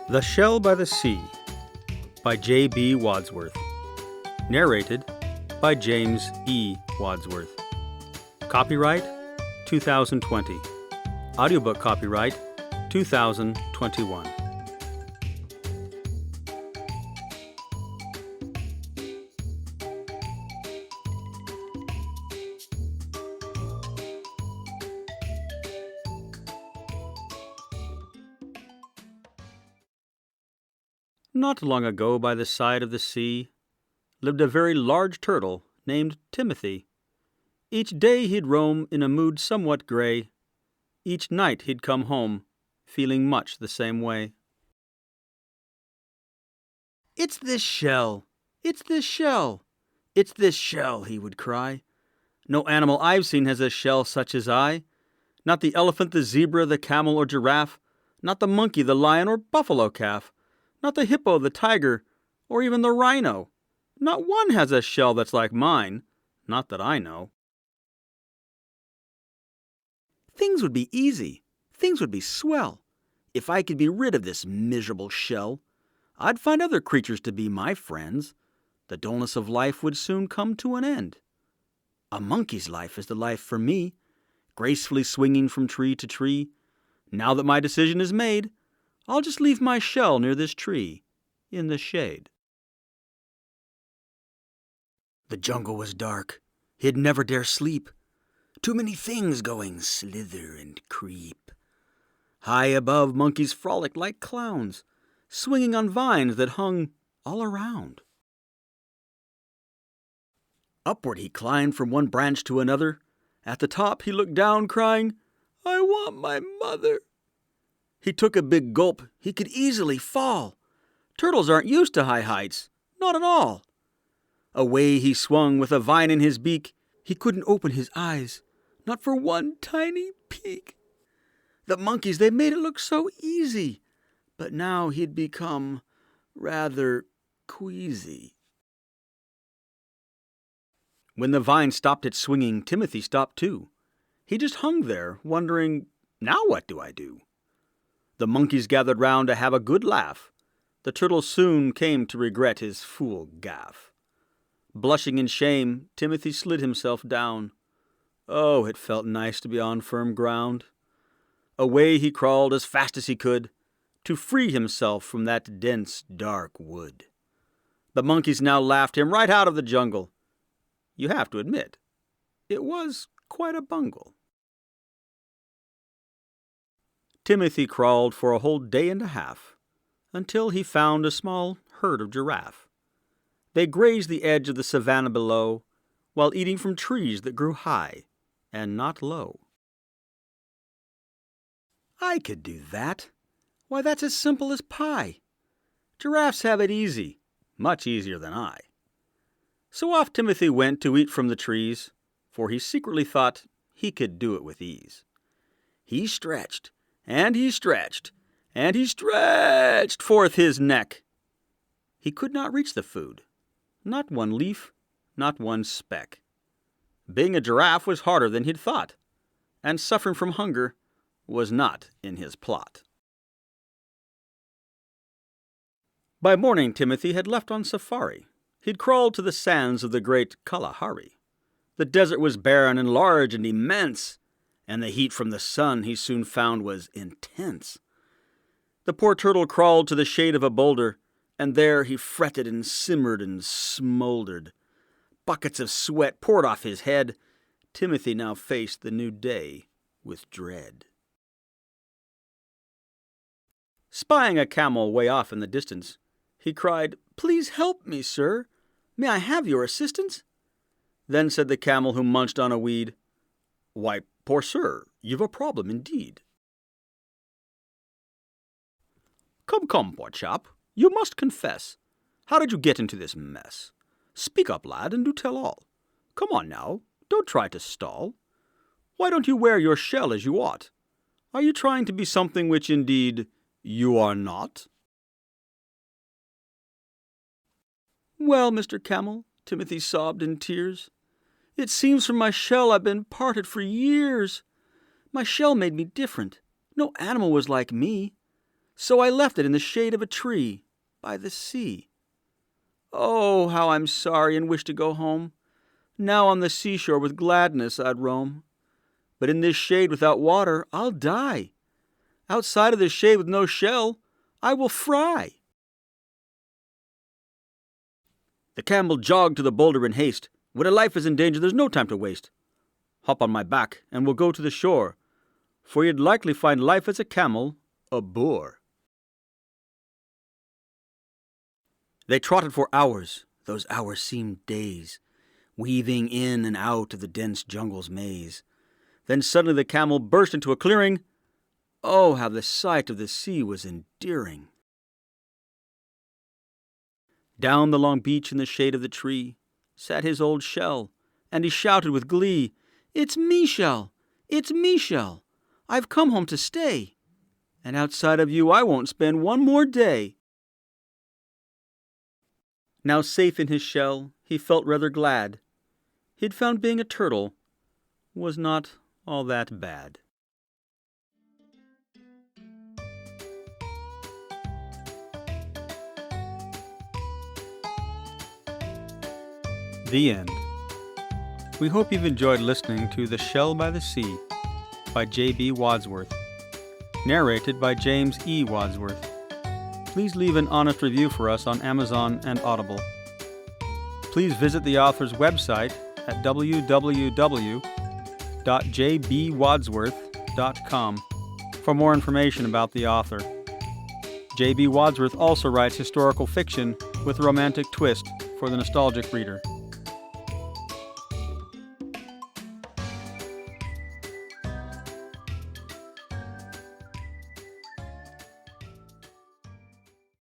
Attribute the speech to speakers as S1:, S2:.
S1: The Shell by the Sea by J.B. Wadsworth. Narrated by James E. Wadsworth. Copyright 2020. Audiobook copyright 2021. Not long ago by the side of the sea lived a very large turtle named Timothy. Each day he'd roam in a mood somewhat gray. Each night he'd come home feeling much the same way. "It's this shell! It's this shell! It's this shell!" he would cry. "No animal I've seen has a shell such as I. Not the elephant, the zebra, the camel or giraffe. Not the monkey, the lion or buffalo calf. Not the hippo, the tiger, or even the rhino. Not one has a shell that's like mine, not that I know." Things would be easy, things would be swell, if I could be rid of this miserable shell. I'd find other creatures to be my friends. The dullness of life would soon come to an end. A monkey's life is the life for me, gracefully swinging from tree to tree. Now that my decision is made, I'll just leave my shell near this tree, in the shade. The jungle was dark. He'd never dare sleep. Too many things going slither and creep. High above, monkeys frolicked like clowns, swinging on vines that hung all around. Upward he climbed from one branch to another. At the top he looked down, crying, "I want my mother." He took a big gulp. He could easily fall. Turtles aren't used to high heights, not at all. Away he swung with a vine in his beak. He couldn't open his eyes, not for one tiny peek. The monkeys, they made it look so easy, but now he'd become rather queasy. When the vine stopped its swinging, Timothy stopped too. He just hung there, wondering, now what do I do? The monkeys gathered round to have a good laugh. The turtle soon came to regret his fool gaffe. Blushing in shame, Timothy slid himself down. Oh, it felt nice to be on firm ground. Away he crawled as fast as he could, to free himself from that dense, dark wood. The monkeys now laughed him right out of the jungle. You have to admit, it was quite a bungle. Timothy crawled for a whole day and a half, until he found a small herd of giraffe. They grazed the edge of the savanna below, while eating from trees that grew high and not low. I could do that. Why, that's as simple as pie. Giraffes have it easy, much easier than I. So off Timothy went to eat from the trees, for he secretly thought he could do it with ease. He stretched, and he stretched, and he stretched forth his neck. He could not reach the food, not one leaf, not one speck. Being a giraffe was harder than he'd thought, and suffering from hunger was not in his plot. By morning, Timothy had left on safari. He'd crawled to the sands of the great Kalahari. The desert was barren and large and immense, and the heat from the sun he soon found was intense. The poor turtle crawled to the shade of a boulder, and there he fretted and simmered and smoldered. Buckets of sweat poured off his head. Timothy now faced the new day with dread. Spying a camel way off in the distance, he cried, "Please help me, sir. May I have your assistance?" Then said the camel, who munched on a weed, "Why, poor sir, you've a problem indeed." Come, poor chap, you must confess. How did you get into this mess? Speak up, lad, and do tell all. Come on now, don't try to stall. Why don't you wear your shell as you ought? Are you trying to be something which indeed you are not? Well, Mr. Camel, Timothy sobbed in tears, it seems from my shell I've been parted for years. My shell made me different. No animal was like me. So I left it in the shade of a tree by the sea. Oh, how I'm sorry and wish to go home. Now on the seashore with gladness I'd roam. But in this shade without water I'll die. Outside of this shade with no shell I will fry. The camel jogged to the boulder in haste. When a life is in danger, there's no time to waste. Hop on my back, and we'll go to the shore, for you'd likely find life as a camel a bore. They trotted for hours. Those hours seemed days, weaving in and out of the dense jungle's maze. Then suddenly the camel burst into a clearing. Oh, how the sight of the sea was endearing. Down the long beach in the shade of the tree sat his old shell, and he shouted with glee, "It's me, Shell! It's me, Shell! I've come home to stay, and outside of you I won't spend one more day." Now safe in his shell, he felt rather glad. He'd found being a turtle was not all that bad. The end. We hope you've enjoyed listening to The Shell by the Sea by J.B. Wadsworth, narrated by James E. Wadsworth. Please leave an honest review for us on Amazon and Audible. Please visit the author's website at www.jbwadsworth.com for more information about the author. J.B. Wadsworth also writes historical fiction with a romantic twist for the nostalgic reader.